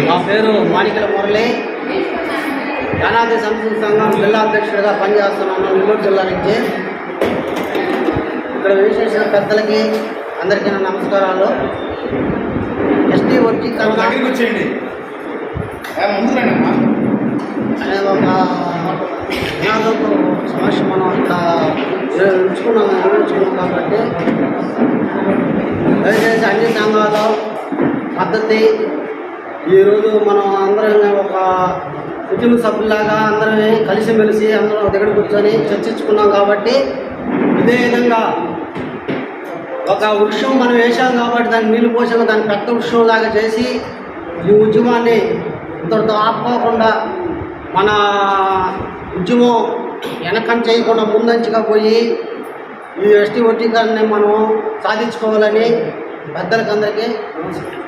నా పేరు మాణికల మురళి. యానాది సంస్కృతి సంఘం జిల్లా అధ్యక్షుడిగా పనిచేస్తున్నాను నెల్లూరు జిల్లా నుంచి. ఇక్కడ విశేష పెద్దలకి అందరికీ నా నమస్కారాలు. ఎస్టీ వర్గీకరణ అనే ఒక నినాదపు సమస్య మనం ఇక్కడ నిర్వహించుకున్నాం కాబట్టి దయచేసి అన్ని సంఘాల పద్ధతి ఈరోజు మనం అందరం ఒక కుటుంబ సభ్యులాగా అందరం కలిసిమెలిసి అందరం దగ్గర కూర్చొని చర్చించుకున్నాం కాబట్టి ఇదే విధంగా ఒక వృక్షం మనం వేసాం కాబట్టి దాన్ని నీళ్ళు పోసాక దాన్ని పెద్ద వృక్షంలాగా చేసి ఈ ఉద్యమాన్ని ఇంతటితో ఆపుకోకుండా మన ఉద్యమం వెనకం చేయకుండా ముందంచుగా పోయి ఈ ఎస్టీ వర్గీకరణని మనం సాధించుకోవాలని పెద్దలకి అందరికీ నమస్కారం.